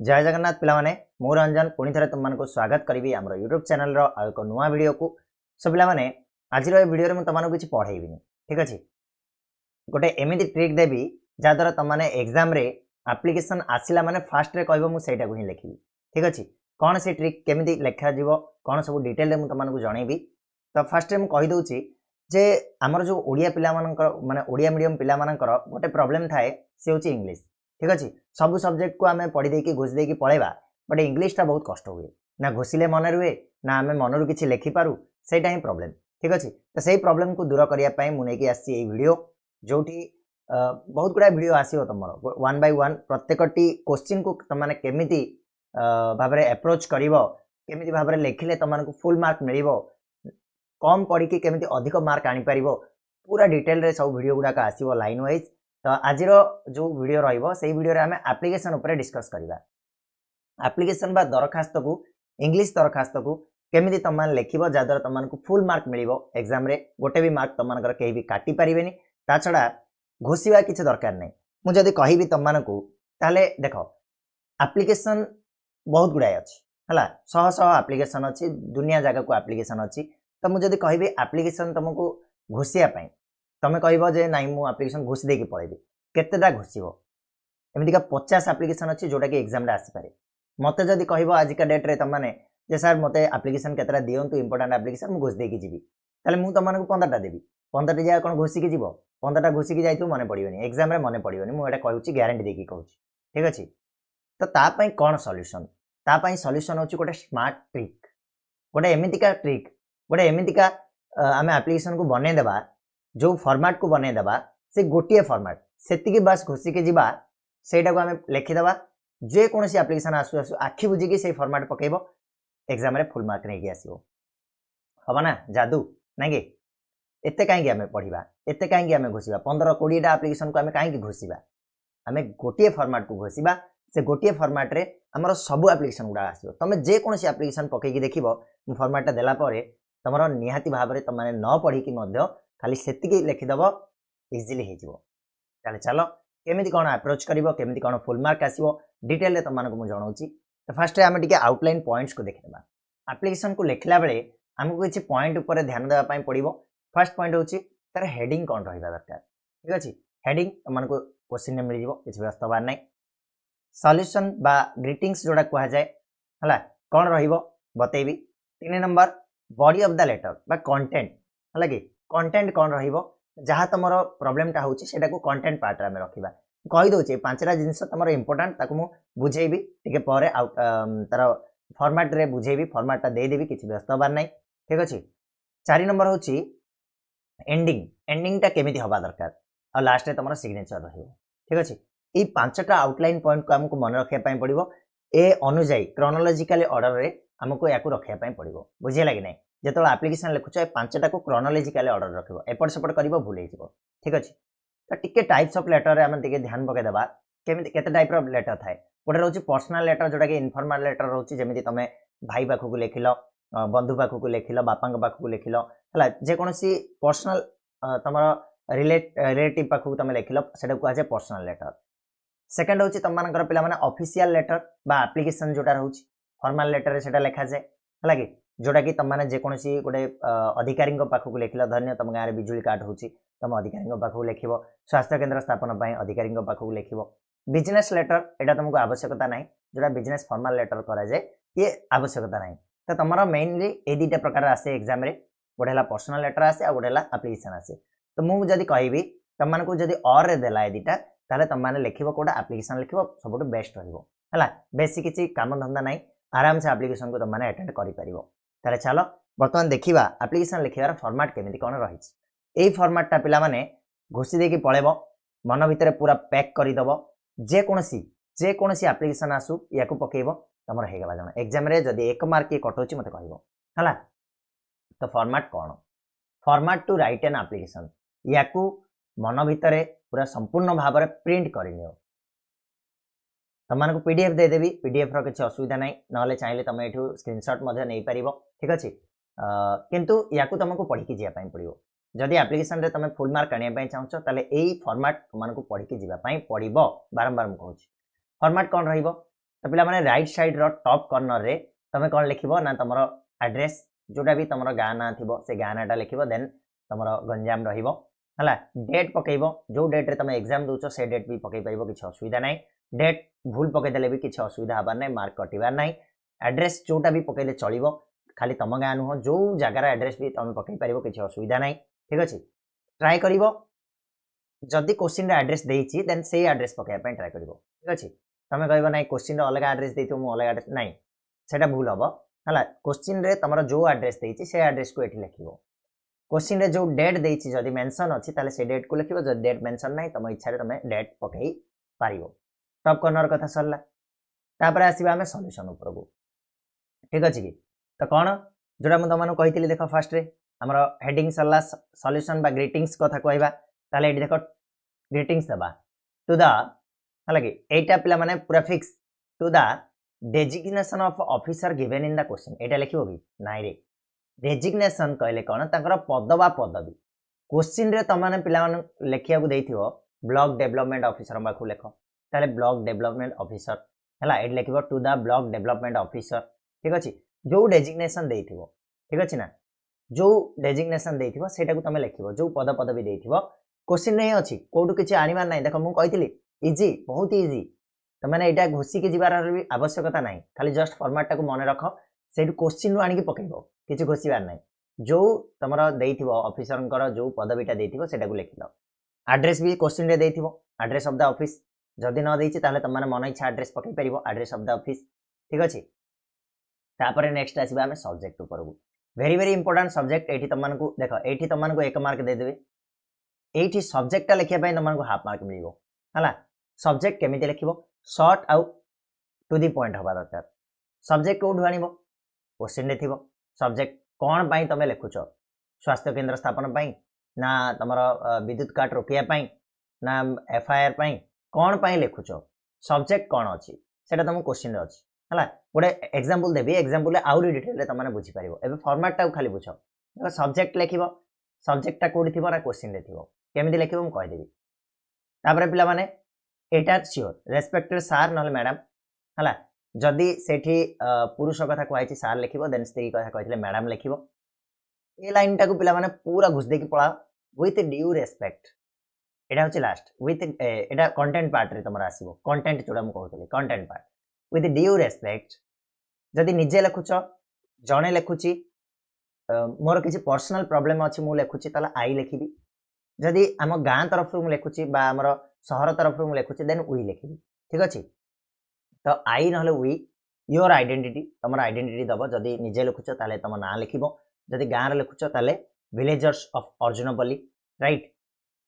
जय जगन्नाथ पिलाने मु रंजन पुणी थे तुमको स्वागत करी आम यूट्यूब चैनल एक नुआ वीडियो को। सो पिलाने आज वीडियो में तुमको किसी पढ़ेबी ठीक अच्छे गोटे एमती ट्रिक देवी जहाद्वारा तुमने एग्जाम रे एप्लिकेशन आसला माने फास्ट रे कहबो मु सेटा को ही लिखी ठीक अच्छे कौन से ट्रिक केमिति लेखा जीवो कौन सब डिटेल रे मु तुमको जनइबी। तो फास्ट रे मु कहि दउची जे आमर जो ओडिया पिला मानकर माने ओडिया मीडियम पिला मानकर गोटे प्रॉब्लम थाए से होची इंग्लिश ठीक अच्छे सब सब्जेक्ट को आम पढ़ी देकी घोष देकी पढ़ेबा बट इंग्लिशटा बहुत कष्ट हुए ना घोषिले मन रुए ना आम मनरू किसी लेखिपारू सेटा ही प्रॉब्लम ठीक अच्छे। तो सही प्रॉब्लम को दूर करने मुझे आसी वीडियो जो बहुत गुड़ा वीडियो आसो तुम वन बाय वन प्रत्येकटी क्वेश्चन को तुमने केमिति भाव में एप्रोच करमिति भाव में लिखिले तुमको फुल मार्क मिल कम पढ़ी केमिति अधिक मार्क आनीपर पूरा डिटेल रे सब वीडियो गुड़ाक आसो लाइन वाइज। तो आज जो वीडियो रहिबो से वीडियो रे आमे एप्लिकेशन ऊपर डिस्कस करिबा। एप्लिकेशन बा दरखास्त को इंग्लिश दरखास्त को केमिति तमान लेखिबो जादर तमानकु फुल मार्क मिलिबो एग्जाम रे गोटे भी मार्क तमानकर केही भी काटी परिबेनी ता छडा घोषिबा किछ दरकार नै। मु जदी कहिबी तमानकु ताले देखो एप्लिकेशन बहुत गुडाय अछि हला शह शह एप्लिकेशन अछि दुनिया जगह को एप्लिकेशन अछि। तो मु जदी कहिबी एप्लिकेशन तुमको घोषिया पई तमें कह जे नाई मु एप्लिकेशन घोषि देकी पळेबी केतेटा घोषिबो एमतीका 50 एप्लिकेशन अछि जोटा कि एग्जाम रे आसी पारे मते जदी कहबो आजिका डेट रे तमाने जे सर मते एप्लिकेशन केतेटा दियंतु इंपोर्टेंट एप्लिकेशन मु घोषि देकी जीवी ताले मु तमानकु 15टा देबी 15टा जा कोन घोषि की जीवो 15टा घोषि की जाइतु मने पड़िबनी एग्जाम रे मने पड़िबनी मु एटा कहूची ग्यारंटी देकी कहूची ठीक अछि। तो ता पई कोन सॉल्यूशन ता पई सॉल्यूशन होची गोटे स्मार्ट ट्रिक गोटे एमितिका ट्रिक गोटे एमितिका आमे एप्लिकेशन को बने देबा जो फॉर्मेट को बने देबा से गोटे फॉर्मेट सेतिकी बस घोषि के जीवा सेटा को आमे लिखिदेबा जे कोनसी एप्लिकेशन आसु आसु आखि बुझी से फॉर्मेट पकेबो एग्जाम रे फुल मार्क नहीं आसीबो हबा ना जादू नहीं कि एते काहे आमे पढ़िबा एते काहे आमे घोषिबा 15 20 टा एप्लिकेशन को आमे काहे घोषिबा आमे गोटे फॉर्मेट को घोषिबा से गोटे फॉर्मेट रे हमर सब एप्लिकेशन गुडा आसीबो तमे जे कोनसी एप्लिकेशन पके की देखिबो फॉर्मेट देला परे तमरो निहाती भाव रे तमाने न पढ़ी की मध्य खाली सेतिकी लिखिदेबो इजिली हे जिवो। ताले चलो केमिति कोन अप्रोच करिवो केमिति कोन फुल मार्क आसीबो डिटेल रे तमानकु मु जणाउची। तो फर्स्ट आमे टिके आउटलाइन पॉइंट्स को देखिदेबा एप्लिकेशन को लिखला बेले हमको किछि पॉइंट ऊपर ध्यान देबा पई पड़िबो। फर्स्ट पॉइंट होची तार हेडिंग कोन रहिबा दरकार ठीक अछि हेडिंग तमानकु क्वेश्चन में मिल जिवो किछि व्यस्त बार नै। सॉल्यूशन बा ग्रीटिंग्स जोडा कुहा जाय हला कोन रहिबो बतेबी। 3 number body of the letter बा कंटेंट हला कि कंटेंट कोन रहिबो जहाँ तुम प्रोब्लेम टा होची सेटा को कंटेंट पार्ट रे रखिबा कहि दउचे पांचटा जिंस तुम इंपोर्टेंट ताको मु बुझेबी टिके परे तार फॉर्मेट रे बुझेबी फॉर्मेट टा दे देबी किछि व्यस्त बार नै ठीक अछि। 4 नंबर होची एंडिंग एंडिंग टा केमिति हबा दरकार और लास्ट रे तुम सिग्नेचर रहिबो ठीक अछि। ई पांचटा आउटलाइन पॉइंट को हमको मन रखिया पई पड़िबो ए अनुଯାयी क्रोनोलॉजिकली ऑर्डर रे हमको याकू रखिया पई पड़िबो बुझिया कि नै जो एप्लिकेशन लिखुच पांचटा को क्रोनोलॉजिकली ऑर्डर रखिबो एपट सेपट करिवो भूल हेजिवो ठीक अछि। तो टिके टाइप्स ऑफ लेटर रे हम टिके ध्यान पके देबा केमिति केते टाइप रो लेटर थाए गोटे रहउची पर्सनल लेटर जोटा कि इनफॉर्मल लेटर रहउची जेमिति तमे भाई पाखु को लिखिलो बंधु पाखु को लिखिलो बापा पाखु को लिखिलो हला जे कोनसी पर्सनल तमरो रिलेटिव पाखु तमे लिखिलो सेटा को आजे पर्सनल लेटर। सेकंड होची तमनकर पिला माने ऑफिशियल लेटर बा एप्लिकेशन जोटा रहउची फॉर्मल लेटर रे सेटा लिखा जाय हला कि जोटा कि तुम मैंने जेकोसी गोटे अधिकारी पाखक लिखल धन्य तुम गाँव में बिजुली काट हो तुम अधिकारी पाखक लिख स्वास्थ्य केन्द्र स्थापन अधिकारी पाखक लिख बिजनेस लेटर यहाँ तुमको आवश्यकता ना जोटा बिजनेस फॉर्मल लेटर कराए ये आवश्यकता ना। तो तुम मेनली ये दुटा प्रकार आसे एग्जाम रे गोटे है पर्सनल लेटर आसे आ गोटे एप्लिकेशन आसे। तो मुझे कहि तुमको जब और देला ये दुटा ताले तुम मैंने लिख कौटा एप्लिकेशन लिख सब बेस्ट रहा बेसी किसी काम धंदा ना आराम से एप्लिकेशन को तुमने अटेंड कर ताले चलो बर्तमान देखिबा एप्लिकेशन लिखिबार फॉर्मेट केमिति कोन रहिछि एई फॉर्मेटटा पिला माने घोषि देकी पळेबो मन भितर पूरा पैक करि दबो जे कोनसी एप्लिकेशन आसु याकू पकेइबो तमर हे गेला जण एग्जाम रे जदी 1 मार्क के कटोछि मते कहइबो हला। तो फॉर्मेट कोन format to write an application याकू मन भितर पूरा संपूर्ण भाव में प्रिंट करनियो तुमको पीडीएफ दे देबी पीडीएफ रो किसी असुविधा नहीं ना चाहिए तुम ये स्क्रीनशॉट नहीं पार ठीक अच्छे किंतु याकू तुमको पढ़ी जावाई पड़ो जदि एप्लिकेशन रे तुम फुल मार्क आने चाहूच ताले यही फॉर्मेट तुमको पढ़ी जावाई पड़ो बारंबार मुझे कहूँ फॉर्मेट कौन रहिबो तो पिला माने राइट साइड रो टॉप कॉर्नर रे तमे कोन लिखिबो ना तमरो एड्रेस जोटा भी तमरो गाँ ना थिबो से गाँ नाटा लिखिबो देन तमरो गंजाम रहिबो हला डेट पकेइबो जो डेट रे तमे एग्जाम दोचो से डेट भी पकेइ परिबो किछ असुविधा नै डेट भूल पकेइ देले भी किछ असुविधा हबार नै मार्क कटिबार नै एड्रेस जोटा भी पकेइले चलिबो खाली तम गाँ नुह जो जगार एड्रेस भी तमे पकेइ परिबो किछ असुविधा नै ठीक अछि ट्राई करिबो जदि क्वेश्चन रे एड्रेस देइछि देन सेही एड्रेस पकेइबा पय ट्राई करिबो ठीक अछि तमे कहबो नै क्वेश्चन रे अलग एड्रेस देइतो मु अलग एड्रेस नै सेटा भूल हबो हला क्वेश्चन रे तमरो जो एड्रेस देइछि से एड्रेस को एठी लिखिबो क्वेश्चन रे जो डेट देइछि जदि मेंशन अछि ताले से डेट को लिखिबो जदि डेट मेंशन नै तम इच्छा रे तमे डेट पकेइ पारिबो टॉप कॉर्नर कथा सरला तापर आसीबा हमें सॉल्यूशन ऊपर को ठीक अछि कि तो कोन जोडा मु तमनु कहितली देखो फर्स्ट रे हमरो हेडिंग सरला सॉल्यूशन बा ग्रीटिंग्स कथा कहबा ताले एठी देखो ग्रीटिंग्स दबा टू द हालाकि एटा पिला माने पूरा fix to the designation of officer given in the question एटा लिखिबो कि नाइ रे डेजिग्नेशन कहले कोन तांकर पद बा पदवी क्वेश्चन रे तमाने पिला मान लेखिया को देइथिबो ब्लॉक डेवलपमेंट ऑफिसर बाखु लेखो ताले ब्लॉक डेवलपमेंट ऑफिसर हला एट लिखिबो to the block development officer ठीक अछि जो डेजिग्नेशन देइथिबो ठीक अछि ना जो डेजिग्नेशन देइथिबो सेटा को तमे लिखिबो जो पद पदवी देइथिबो क्वेश्चन नै अछि कोडु किछि आनिबार नै देखो मु कहितली इजी बहुत इजी तो मैंने एटा घोषी के जीवार भी आवश्यकता नहीं खाली जस्ट फॉर्मेट टाको मन रख से क्वेश्चन नु आनी पकेइबो किछि घोषीबार नहीं जो तमरो देइथिबो ऑफिसरनकर जो पदवीटा देइथिबो सेटा को लिखिलो एड्रेस भी क्वेश्चन रे देइथिबो एड्रेस ऑफ द ऑफिस जदि न देइछि ताले तम माने मन इच्छा एड्रेस पकेइ परिबो एड्रेस ऑफ द ऑफिस ठीक अछि तापरे नेक्स्ट आसीबा हमें सब्जेक्ट ऊपर को वेरी वेरी इंपोर्टेंट सब्जेक्ट एठी तम मानकु देखो एठी तम मानकु 1 मार्क दे देबे एठी सब्जेक्टटा लिखिया पय तम मानकु हाफ मार्क मिलिबो हला सब्जेक्ट केमिति लिखिबो short out to the point हवा दरकार सब्जेक्ट कोड आनिबो क्वेश्चन रे थिबो सब्जेक्ट कोन पई तमे लिखुछो स्वास्थ्य केंद्र स्थापन पई ना तमरो विद्युत काट रोकिया पई ना एफआईआर पई कोन पई लिखुछो सब्जेक्ट कोन अछि सेटा तम क्वेश्चन रे अछि हला गोटे एग्जांपल देबी एग्जांपल ले आउरी डिटेल रे तमाने बुझी परिबो एबे फॉर्मेट टा खाली बुझो देखो सब्जेक्ट लिखिबो सब्जेक्ट टा कोड थिबो ना क्वेश्चन रे थिबो केमिति लिखिबो म कहि देबी तापरे पिला माने एटा श्योर रेस्पेक्टेड सर नहले मैडम हला जदि सेठी पुरुष कथा कहैछि सर लिखिबो देन स्त्री कथा कहैथिले मैडम लिखिबो ए लाइन टाको पिला माने पूरा घुस देकी पळा विथ ड्यू रेस्पेक्ट एटा होछि लास्ट विथ एटा कंटेंट पार्ट रे तमरा आसीबो कंटेंट जोडा म कहउतले content part with due respect जदि निजे लिखुछ जणे लिखुछि मोर किछि पर्सनल प्रॉब्लम अछि मु लिखुछि ताला आई लिखिबी जदि आम गाँ तरफ मु लिखुछि बा हमर सहर तरफ मु लिखुछि देन वी लिखिबी ठीक अछि तो आई नहले वी योर आइडेंटिटी तमर आइडेंटिटी दबो जदि निजे लिखुछ ताले तम ना लिखिबो जदि गाँ रे लिखुछ ताले villagers of Arjunpalli right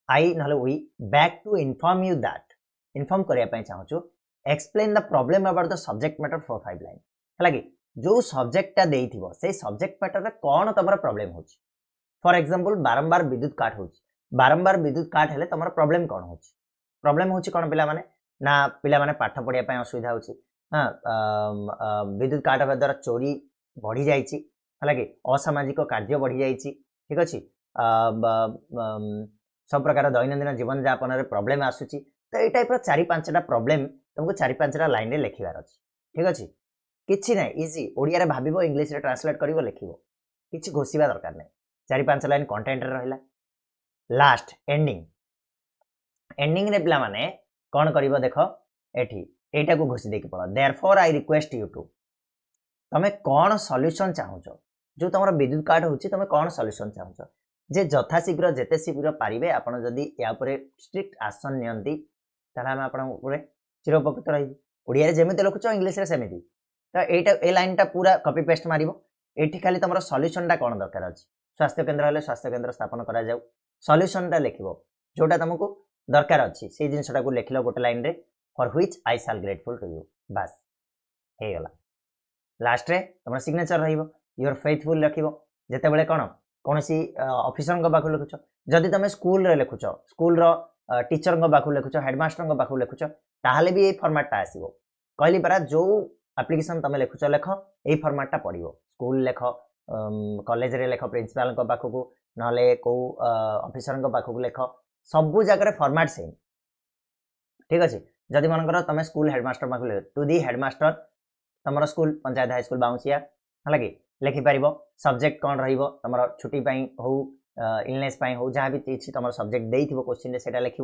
I नहले we beg to inform you that inform करिया पय चाहूछु explain the problem about the subject matter 4-5 line हला कि जो सब्जेक्ट टा देइथिबो से सब्जेक्ट मैटर रे कोन तमर प्रॉब्लम होछि फॉर एग्जांपल बारंबार विद्युत काट होछि बारंबार विद्युत काट हेले तमर प्रॉब्लम कोन होछि प्रॉब्लम होछि कोन पिला माने ना पिला माने पाठ पढिया पय असुविधा होछि हां विद्युत काट होबा द्वारा चोरी बढ़ी जाइछि हला कि असामाजिक कार्य बढ़ी जाइछि ठीक अछि सब प्रकार दैनंदिन जीवन यापन रे प्रॉब्लम आसुछि तो ए टाइप रो 4-5 टा प्रॉब्लम तुमको 4-5 टा लाइन रे लिखिबार अछि ठीक अछि किछि नै इजी ओडिया रे भाबिबो इंग्लिश रे ट्रांसलेट करिवो लिखिबो किछि घोषिबा दरकार नै 4-5 लाइन कंटेंट रे रहला लास्ट एंडिंग एंडिंग रे पिला माने कोन करिवो देखो एठी एटा को घोषि देकी पड़ा therefore I request you to तमे कोन सॉल्यूशन चाहूछो जो तमरो विद्युत काट होछि तमे कोन सॉल्यूशन चाहूछो जे यथा शीघ्र जेते शीघ्र पारिबे आपण जदी या ऊपर स्ट्रिक्ट एक्शन नियंती ताला हम आपण ऊपर चिरउपकृत रहिबो ओडिया रे जेमिते लखुछो इंग्लिश रे सेमिति तो एटा ए लाइन टा पूरा कॉपी पेस्ट मारिबो एठी खाली तमरो सॉल्यूशन टा कोन दरकार अछि स्वास्थ्य केंद्र हले स्वास्थ्य केंद्र स्थापन करा जाऊ सॉल्यूशन टा लिखिबो जोटा तुमको दरकार अछि से जिंसटा को लिखिलो गोटे लाइन रे for which I shall grateful to you बस हे गला लास्ट रे तमर सिग्नेचर रहिबो योर फेथफुल लिखिबो जेते बेले कोन कोनसी ऑफिसर को बाखु लिखुछ जदि तमे स्कूल रे लिखुछ स्कूल रो टीचर को बाखु लिखुछ हेडमास्टर को बाखु लिखुछ ताहाले भी ए फॉर्मेट टा आसीबो कहली परा जो एप्लीकेशन तमे लिखुछ लेख ए फॉर्मेट टा पडिबो स्कूल लेख कॉलेज रे लेख प्रिंसिपल को बाखु को नले को ऑफिसर को बाखु को लेख सब जगह रे फॉर्मेट सेम ठीक अछि जदि मनकर तुम स्कूल हेडमास्टर पाखे टू दी हेडमास्टर तुम स्कूल पंचायत हाई स्कूल बाउंसिया है कि लिखिपार सब्जेक्ट कौन रम छुट्टी हो इलनेस हो जहाँ भी किसी तुम सब्जेक्ट दे क्वेश्चन से लिख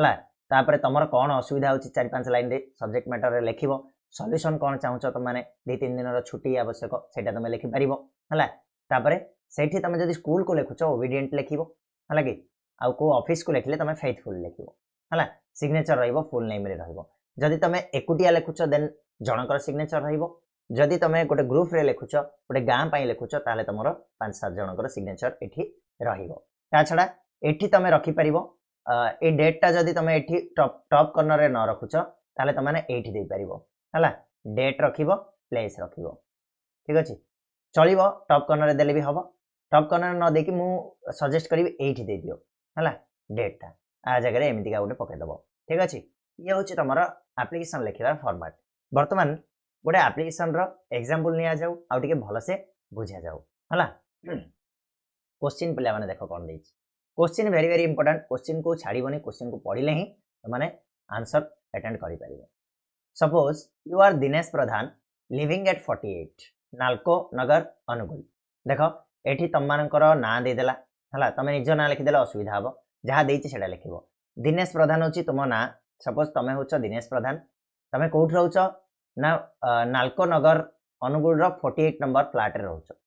है तुम कौन असुविधा हो 4-5 लाइन सब्जेक्ट मैटर लिख सल्यूशन कौन चाहूच तुम मैंने 2-3 दिन छुट्टी आवश्यक से तुम लिखिपार है से तुम जब स्कूल को लिखुच ओबीडिएंट लिख है कि आउ को ऑफिस को लिखले तुम फेथफुल लिख है सिग्नेचर रहिबो फुल नेम रे रहिबो जदि तुम एकुटिया लिखुच देन जनकर सिग्नेचर रहिबो जदि तुम गोटे ग्रुप रे लिखुच गोटे गाँ पाई लिखुच ताले तुमर 5-7 जनकर सिग्नेचर एठी रहिबो ता छडा एठी तुम रखि परिबो ए डेटटा जदि तुम एठी टॉप कॉर्नर रे न रखुच ताले तुम माने एठी दे परिबो हला डेट रखिबो प्लेस रखिबो ठीक अछि चलिबो टॉप कॉर्नर रे देले भी हबो टॉप कॉर्नर न देकी मु सजेस्ट करिवि एठी दे दियो हला डेटटा आ जगह एमती गोटे पकईदेव ठीक अच्छे ये हूँ तुम आप्लिकेसन लिखार फॉर्मेट बर्तमान गोटे आप्लिकेसन एग्जांपल नि जाऊ आउटे भलसे बुझा जाऊ है क्वेश्चन पे मैंने देख कौन question very very important question को छाड़बनी क्वेश्चन को पढ़ले ही तुमने आंसर अटेंड कर suppose you are Dinesh Pradhan living at 48 Nalco Nagar Angul देख ये तुम मानकर ना देदेला है तुम निज ना लिखिदे असुविधा हम जहाँ से लिख दिनेश प्रधान हूँ तुम ना सपोज तुम हूँ दिनेश प्रधान तुम कौट रोच ना नाल्को नगर अनुगुल 48 नंबर फ्लाट रे रोच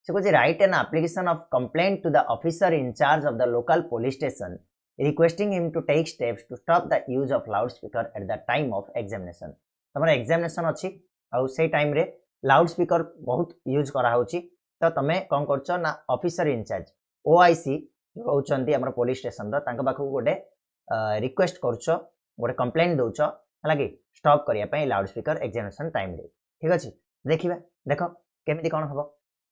से कह write an application of complaint to the officer incharge of the local police station requesting him to take steps to stop the use of loud speaker at the time of examination तुम examination अच्छी आउ से time रे loud speaker बहुत use कराऊँच तो तुम कौन कर ऑफिसर इंचार्ज ओआईसी रोचंती हमर पुलिस स्टेशन पाखक गोटे रिक्वेस्ट करुच गोटे कंप्लेंट दौच है कि स्टॉप करने लाउड स्पीकर एग्जामिनेशन टाइम रे ठीक अच्छे देखा देख केमी कौन हम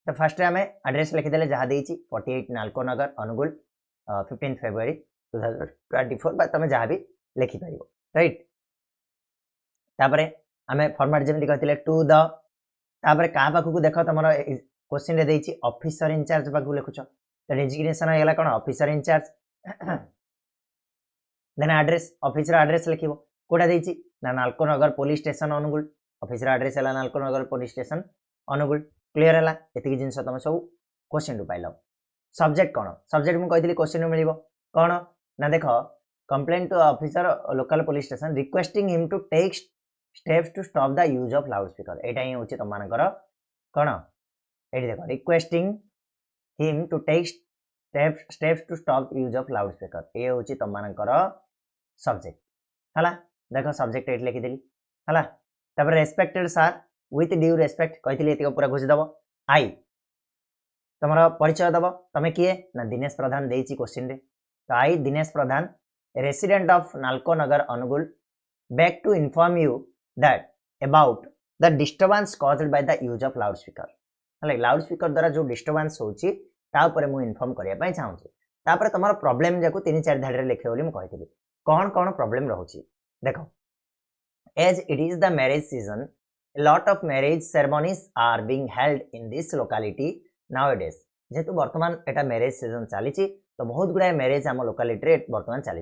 तो फास्ट आम एड्रेस लिखिदे जहाँ 48 नाल्को नगर अनुगुल 15 फेब्रुआरी 2024 तुम जहाँ भी लिखिपर राइट तापर आम फॉर्मेट जमी कहते टू द तापर क्या पाखक देख तुम क्वेश्चन रे ऑफिसर इंचार्ज पाखक लिखुच तो डेजिग्नेशन होगा कौन officer incharge then address officer address लिख कौटा ना Nalco Nagar police station Angul officer address है Nalco Nagar police station Angul clear है ये जिन तुम सब क्वेश्चन टू पाइल सब्जेक्ट कौन सब्जेक्ट मुझे कही क्वेश्चन मिल कौन ना देख complaint to officer local police station requesting him to take steps to stop the use of loud speaker यहाँ ही हूँ तुम मानकर कौन ये देख requesting him to take steps to stop use of loud speaker ये हूँ तुम मानकर सब्जेक्ट है देख सब्जेक्ट ये लिखिदेली है रेस्पेक्टेड सार विथ ड्यू रेस्पेक्ट कही पूरा घोषिदेव आई तुम परिचय दब तुम किए ना दिनेश प्रधान देती क्वेश्चन रे तो I Dinesh Pradhan resident of Nalco Nagar Angul beg to inform you that about the disturbance caused by the use of loud speaker है लाउड स्पीकर द्वारा जो डिस्टर्बेंस होची तापर मु इन्फॉर्म करने चाहूँगी तापर तुम प्रॉब्लम जाको 3-4 धाड़ी लिखे बोली मुझे कौन कौन प्रॉब्लम रोचे देख as it is the marriage season lot of marriage ceremonies are being held in this locality nowadays जेहेतु बर्तमान एटा मैरिज सीजन चली तो बहुत गुड़ाए मैरिज आम लोकालिटी बर्तमान चली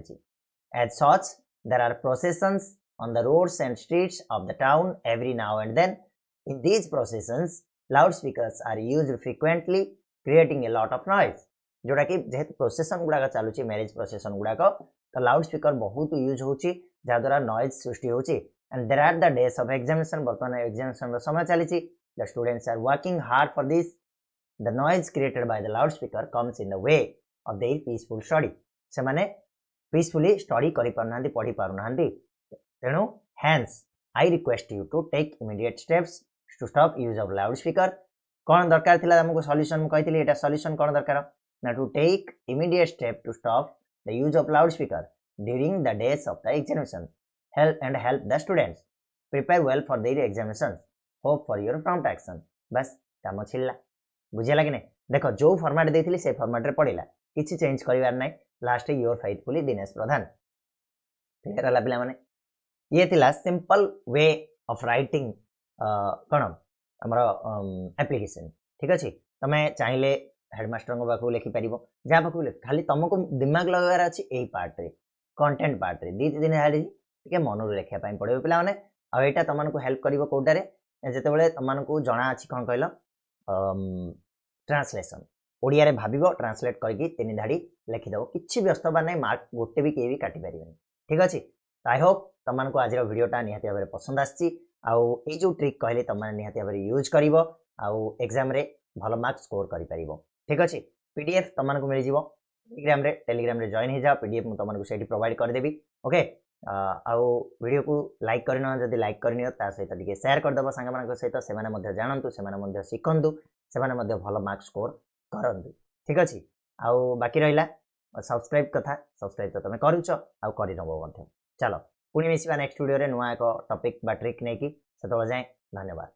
as such there are processions on the roads and streets of the town every now and then in these processions loud speakers are used frequently creating a lot of noise जोटा कि जेहेतु प्रोसेसन गुड़ाक चलुची marriage प्रोसेसन गुड़ाक तो loud speaker बहुत use होची जहाद्वारा noise सृष्टि होची and there are the days of examination बर्तमान examination समय चली the students are working hard for this the noise created by the loud speaker comes in the way of their peaceful study से माने peacefully study करि पारना पढ़ी पारना तेणु hence I request you to take immediate steps to stop use of loud speaker कौन दरकार थिला हमको सॉल्यूशन कही एटा सॉल्यूशन कौन दरकार ना to take immediate step to stop the use of loud speaker during the days of the examination help the students prepare well for their examinations hope for your prompt action बस काम छिल्ला बुझेला कि नहीं देख जो फॉर्मेट देथिली से format रे पड़िला किछि चेंज करिवार नै last your faithfully Dinesh Pradhan clear हला पिला माने ये थिला सिंपल वे ऑफ राइटिंग कोन हमर एप्लीकेशन ठीक अछि तमे चाहिले हेडमास्टर को बाकू लिखि परिबो जा बाकू खाली तुमको दिमाग लगार अछि एई पार्ट रे कंटेंट पार्ट रे दी दिन हाली टिके मनरु लेखिया पई पड़िबो पिला माने आ एटा तमनको हेल्प करिवो कोटारे जेतेबेले तमनको जणा अछि कोन कहलो ट्रांसलेशन ओडिया रे भाबिबो ट्रांसलेट करके 3 धाडी लिखि दबो किछि व्यस्त बा नै मार्क गोटे भी केबी काटि परिबेनी ठीक अछि आई होप तमनको आज रो वीडियोटा निहाती भाबरे पसंद आछि आउ ए जो ट्रिक कहले तमने निहाती भाबरे यूज करिवो आउ एग्जाम रे भलो मार्क स्कोर करि परिबो ठीक अछि पीडीएफ तमनको मिलि जिवो टेलीग्राम रे जॉइन हे जा पीडीएफ मु तमनको सेठी प्रोवाइड कर देबी ओके आउ वीडियो को लाइक करना जदि लाइक करनियो ता सहित टिके शेयर कर दबो संग मानक सहित से माने मध्ये जानंतु से माने मध्ये सिखंतु से माने मध्ये भलो मार्क स्कोर करंतु ठीक अछि आउ बाकी रहिला सब्सक्राइब कथा सब्सक्राइब तो तमे करूछ आउ करि नबो मध्ये चलो पुणी मिसिबा नेक्स्ट वीडियो रे नुआ एक टॉपिक बा ट्रिक नै कि सेतो जाय धन्यवाद।